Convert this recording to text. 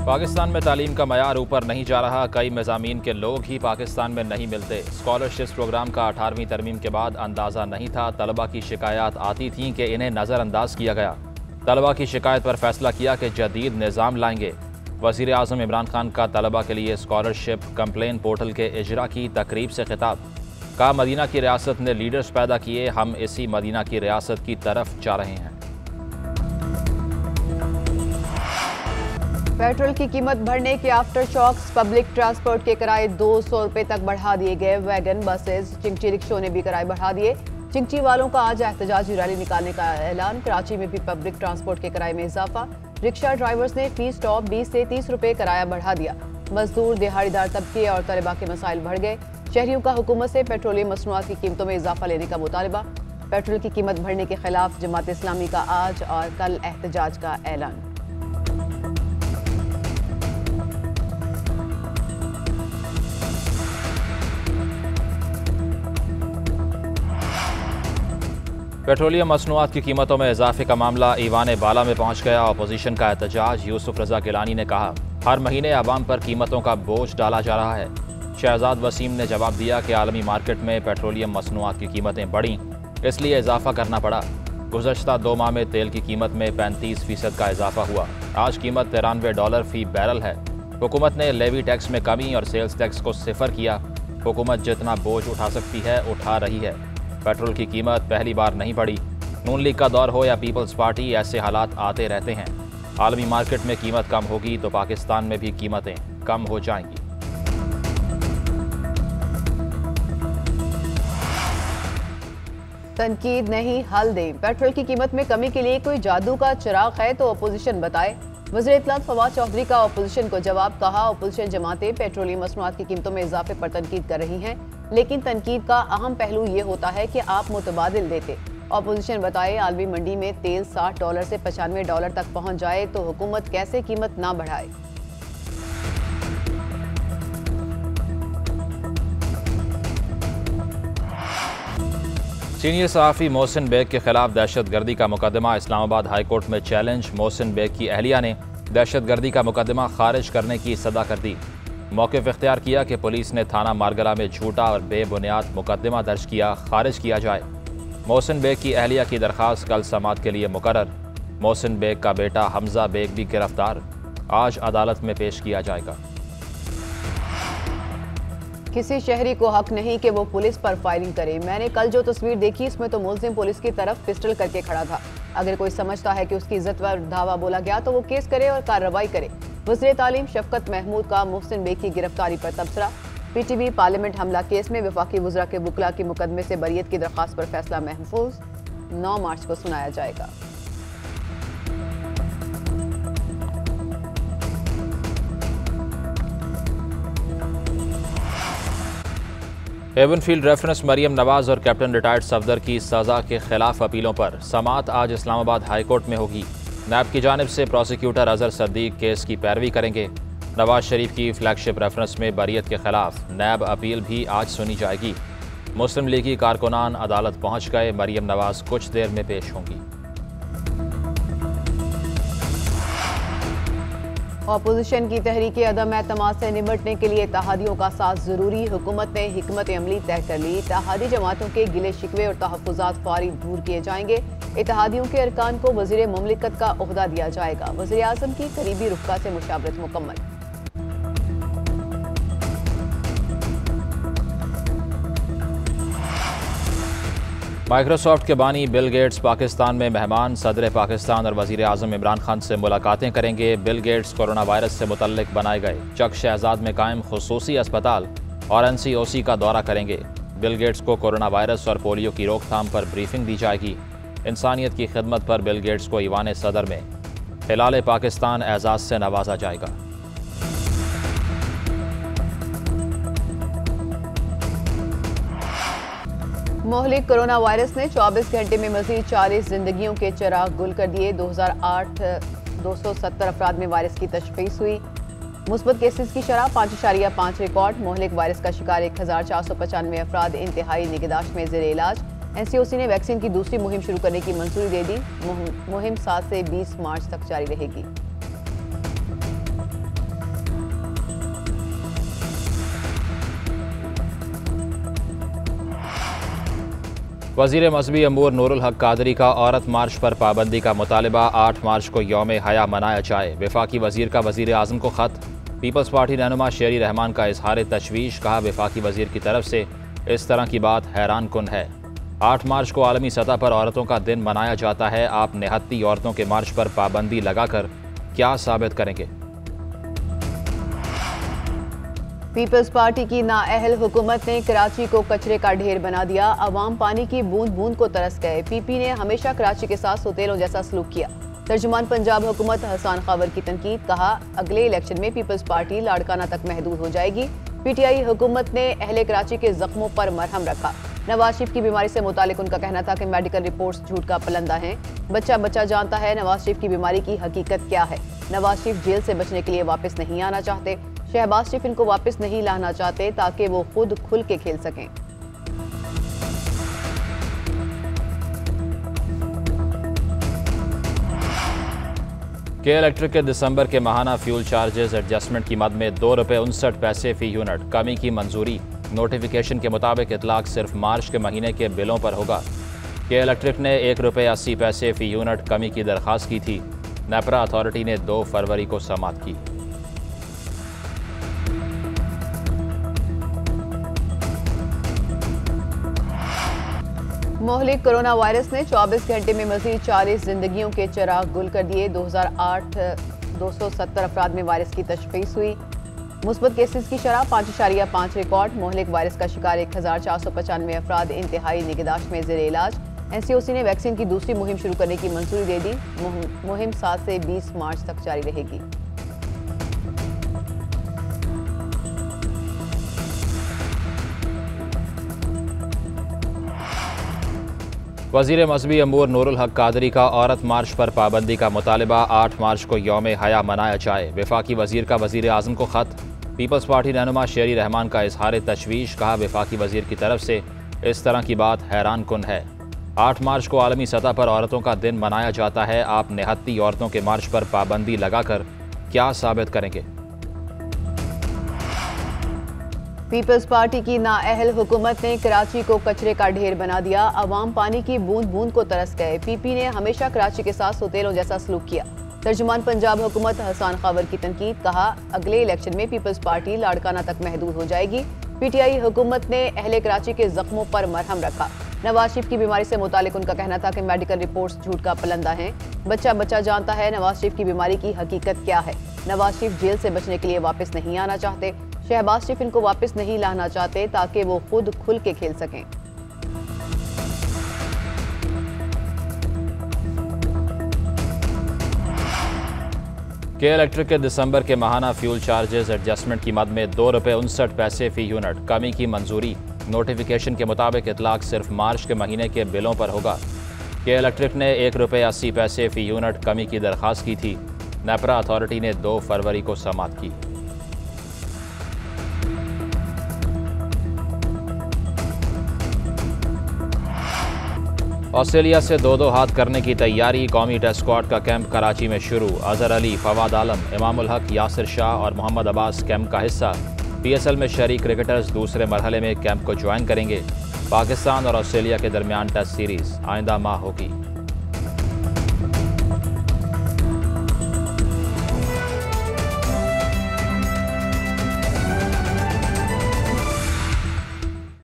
पाकिस्तान में तालीम का मयार ऊपर नहीं जा रहा। कई मज़ामीन के लोग ही पाकिस्तान में नहीं मिलते। स्कॉलरशिप प्रोग्राम का 18वीं तरमीम के बाद अंदाज़ा नहीं था। तलबा की शिकायत आती थीं कि इन्हें नज़रअंदाज किया गया। तलबा की शिकायत पर फैसला किया कि जदीद निज़ाम लाएंगे। वज़ीर आज़म इमरान खान का तलबा के लिए स्कॉलरशिप कंप्लेन पोर्टल के इजरा की तकरीब से खिताब। कहा, मदीना की रियासत ने लीडर्स पैदा किए, हम इसी मदीना की रियासत की तरफ जा रहे हैं। पेट्रोल की कीमत बढ़ने के आफ्टर शॉक्स, पब्लिक ट्रांसपोर्ट के किराए 200 रुपए तक बढ़ा दिए गए। वैगन, बसेस, चिंगची रिक्शों ने भी किराए बढ़ा दिए। चिंगची वालों का आज एहतजाजी रैली निकालने का ऐलान। कराची में भी पब्लिक ट्रांसपोर्ट के किराए में इजाफा। रिक्शा ड्राइवर्स ने फी स्टॉप 20 से 30 रुपए किराया बढ़ा दिया। मजदूर, दिहाड़ीदार तबके और तलबा के मसाइल बढ़ गए। शहरियों का हुकूमत से पेट्रोलियम मसनूआत की कीमतों में इजाफा लेने का मुतालबा। पेट्रोल की कीमत बढ़ने के खिलाफ जमात इस्लामी का आज और कल एहतजाज का ऐलान। पेट्रोलियम मसनूआत की कीमतों में इजाफे का मामला ईवान बाला में पहुंच गया। अपोजिशन का एहतजाज। यूसुफ रजा गिलानी ने कहा, हर महीने अवाम पर कीमतों का बोझ डाला जा रहा है। शहजाद वसीम ने जवाब दिया कि आलमी मार्केट में पेट्रोलियम मसनूआत की कीमतें बढ़ीं, इसलिए इजाफा करना पड़ा। गुज़श्ता 2 माह में तेल की कीमत में 35% का इजाफा हुआ। आज कीमत $93 फी बैरल है। हुकूमत ने लेवी टैक्स में कमी और सेल्स टैक्स को सिफर किया। हुकूमत जितना बोझ उठा सकती है उठा रही है। पेट्रोल की कीमत पहली बार नहीं बढ़ी। नून लीग का दौर हो या पीपल्स पार्टी, ऐसे हालात आते रहते हैं। आलमी मार्केट में कीमत कम होगी तो पाकिस्तान में भी कीमतें कम हो जाएंगी। तनकीद नहीं, हल दें। पेट्रोल की कीमत में कमी के लिए कोई जादू का चिराग है तो अपोजिशन बताए। वज़ीर इत्तलात फवाद चौधरी का अपोजिशन को जवाब। कहा, अपोजिशन जमातें पेट्रोलियम मसनूआत की कीमतों में इजाफे पर तनकीद कर रही हैं, लेकिन तनकीद का अहम पहलू ये होता है कि आप मुतबादिल देते। अपोजिशन बताए, आलमी मंडी में तेल $60 से $95 तक पहुंच जाए तो हुकूमत कैसे कीमत ना बढ़ाए। सीनियर सहाफ़ी मोहसिन बेग के खिलाफ दहशतगर्दी का मुकदमा इस्लामाबाद हाई कोर्ट में चैलेंज। मोहसिन बेग की अहलिया ने दहशतगर्दी का मुकदमा खारिज करने की सदा कर दी। मौक़िफ़ इख्तियार किया कि पुलिस ने थाना मारगला में झूठा और बेबुनियाद मुकदमा दर्ज किया, खारिज किया जाए। मोहसिन बेग की अहलिया की दरख्वास्त कल समाअत के लिए मुकर्रर। मोहसिन बेग का बेटा हमजा बेग भी गिरफ्तार, आज अदालत में पेश किया जाएगा। किसी शहरी को हक नहीं कि वो पुलिस पर फायरिंग करे। मैंने कल जो तस्वीर देखी इसमें तो मुल्जिम पुलिस की तरफ पिस्टल करके खड़ा था। अगर कोई समझता है कि उसकी इज्जत पर धावा बोला गया तो वो केस करे और कार्रवाई करे। वज़ीर तालीम शफकत महमूद का मोहसिन बेग की गिरफ्तारी पर तबसरा। PTV पार्लियामेंट हमला केस में वफाकी वज़रा के वकला के मुकदमे से बरियत की दरख्वास्त पर फैसला महफूज। 9 मार्च को सुनाया जाएगा। हेवनफील्ड रेफरेंस मरियम नवाज और कैप्टन रिटायर्ड सफदर की सज़ा के खिलाफ अपीलों पर समाअत आज इस्लामाबाद हाई कोर्ट में होगी। नैब की जानिब से प्रोसिक्यूटर अजहर सद्दीक केस की पैरवी करेंगे। नवाज शरीफ की फ्लैगशिप रेफरेंस में बरियत के खिलाफ नैब अपील भी आज सुनी जाएगी। मुस्लिम लीगी कारकुनान अदालत पहुंच गए। मरियम नवाज कुछ देर में पेश होंगी। अपोजिशन की तहरीक अदम एतमाद से निपटने के लिए इत्तेहादियों का साथ जरूरी। हुकूमत ने हिकमत अमली तय कर ली। इत्तेहादी जमातों के गिले शिकवे और तहफ़्फ़ुज़ात फौरी दूर किए जाएंगे। इत्तेहादियों के अरकान को वज़ीर मुमलिकत का ओहदा दिया जाएगा। वज़ीर आज़म की करीबी रुफ़का से मुशावरत मुकम्मल। माइक्रोसॉफ्ट के बानी बिल गेट्स पाकिस्तान में मेहमान। सदर पाकिस्तान और वज़ीर आज़म इमरान खान से मुलाकातें करेंगे। बिल गेट्स कोरोना वायरस से मुतल्लिक बनाए गए चक शहजाद में कायम खुसूसी अस्पताल और NCOC का दौरा करेंगे। बिल गेट्स को कोरोना वायरस और पोलियो की रोकथाम पर ब्रीफिंग दी जाएगी। इंसानियत की खिदमत पर बिल गेट्स को ईवान सदर में हिलाल पाकिस्तान एजाज़ से नवाजा जाएगा। मोहलिक कोरोना वायरस ने 24 घंटे में मजीद 40 जिंदगियों के चिराग गुल कर दिए। 2008 270 अफराद में वायरस की तशख़ीस हुई। मुस्बत केसेस की शरह 5.5 रिकॉर्ड। मोहलिक वायरस का शिकार 1495 अफराद इंतहाई निगहदाश्त में ज़ेर इलाज। NCOC ने वैक्सीन की दूसरी मुहिम शुरू करने की मंजूरी दे दी। मुहिम 7 से 20 मार्च तक जारी रहेगी। वज़ीर मज़हबी अमूर नूरुल हक कादरी का औरत मार्च पर पाबंदी का मुतालबा। 8 मार्च को यौम हया मनाया जाए। वफाकी वज़ीर का वज़ीर आज़म को ख़त। पीपल्स पार्टी रहनुमा शेरी रहमान का इजहार तशवीश। कहा, वफाकी वज़ीर की तरफ से इस तरह की बात हैरान कुन है। 8 मार्च को आलमी सतह पर औरतों का दिन मनाया जाता है। आप निहत्ती औरतों के मार्च पर पाबंदी लगाकर क्या साबित करेंगे? पीपल्स पार्टी की नाअहल हुकूमत ने कराची को कचरे का ढेर बना दिया। अवाम पानी की बूंद बूंद को तरस गए। पीपी ने हमेशा कराची के साथ सौतेलों जैसा सलूक किया। तर्जुमान पंजाब हुकूमत हसन खबर की तनकीद। कहा, अगले इलेक्शन में पीपल्स पार्टी लाड़काना तक महदूद हो जाएगी। पीटीआई हुकूमत ने अहले कराची के जख्मों पर मरहम रखा। नवाज शरीफ की बीमारी से मुतालिक उनका कहना था कि मेडिकल रिपोर्ट्स झूठ का पलंदा हैं। बच्चा बच्चा जानता है नवाज शरीफ की बीमारी की हकीकत क्या है। नवाज शरीफ जेल से बचने के लिए वापस नहीं आना चाहते। शहबाज शरीफ इनको वापस नहीं लाना चाहते ताकि वो खुद खुल के खेल सकें। के इलेक्ट्रिक के दिसंबर के माहाना फ्यूल चार्जेस एडजस्टमेंट की मद में ₹2.59 फी यूनिट कमी की मंजूरी। नोटिफिकेशन के मुताबिक इतलाक सिर्फ मार्च के महीने के बिलों पर होगा। के इलेक्ट्रिक ने ₹1.80 फी यूनिट कमी की दरख्वास्त की थी। नेपरा अथॉरिटी ने 2 फरवरी को समाअत की। मोहलिक कोरोना वायरस ने 24 घंटे में मजीद 40 जिंदगियों के चिराग गुल कर दिए। 2008 270 अफराद में वायरस की तशखीस हुई। मुस्बत केसेस की शरह 5.5 रिकॉर्ड। मोहलिक वायरस का शिकार 1495 अफराद इंतहाई निगहदाश्त में ज़ेर इलाज। NCOC ने वैक्सीन की दूसरी मुहिम शुरू करने की मंजूरी दे दी। मुहिम 7 से 20 मार्च तक जारी रहेगी। वज़ीर मज़हबी अमूर नूरुल हक कादरी का औरत मार्च पर पाबंदी का मुतालबा। 8 मार्च को यौम हया मनाया जाए। वफाकी वज़ीर का वज़ीर आज़म को ख़त। पीपल्स पार्टी रहनुमा शेरी रहमान का इजहार तशवीश। कहा, वफाकी वज़ीर की तरफ से इस तरह की बात हैरान कुन है। 8 मार्च को आलमी सतह पर औरतों का दिन मनाया जाता है। आप निहत्ती औरतों के मार्च पर पाबंदी लगाकर क्या साबित करेंगे? पीपल्स पार्टी की नाअहल हुकूमत ने कराची को कचरे का ढेर बना दिया। अवाम पानी की बूंद बूंद को तरस गए। पीपी ने हमेशा कराची के साथ सौतेलों जैसा सलूक किया। तर्जुमान पंजाब हुकूमत हसन खबर की तनकीद। कहा, अगले इलेक्शन में पीपल्स पार्टी लाड़काना तक महदूद हो जाएगी। पीटीआई हुकूमत ने अहले कराची के जख्मों पर मरहम रखा। नवाज शरीफ की बीमारी से मुतालिक उनका कहना था कि मेडिकल रिपोर्ट्स झूठ का पलंदा हैं। बच्चा बच्चा जानता है नवाज शरीफ की बीमारी की हकीकत क्या है। नवाज शरीफ जेल से बचने के लिए वापस नहीं आना चाहते। शहबाज शरीफ इनको वापस नहीं लाना चाहते ताकि वो खुद खुल के खेल सकें। के इलेक्ट्रिक के दिसंबर के माहाना फ्यूल चार्जेस एडजस्टमेंट की मद में ₹2.59 फी यूनिट कमी की मंजूरी। नोटिफिकेशन के मुताबिक इतलाक सिर्फ मार्च के महीने के बिलों पर होगा। के इलेक्ट्रिक ने ₹1.80 फी यूनिट कमी की दरख्वास्त की थी। नेपरा अथॉरिटी ने 2 फरवरी को समाअत की। ऑस्ट्रेलिया से 2-2 हाथ करने की तैयारी। कौमी टेस्ट स्क्वाड का कैंप कराची में शुरू। अजहर अली, फवाद आलम, इमामुल हक, यासिर शाह और मोहम्मद अब्बास कैंप का हिस्सा। PSL में शरीक क्रिकेटर्स दूसरे मरहले में कैंप को ज्वाइन करेंगे। पाकिस्तान और ऑस्ट्रेलिया के दरमियान टेस्ट सीरीज आइंदा माह होगी।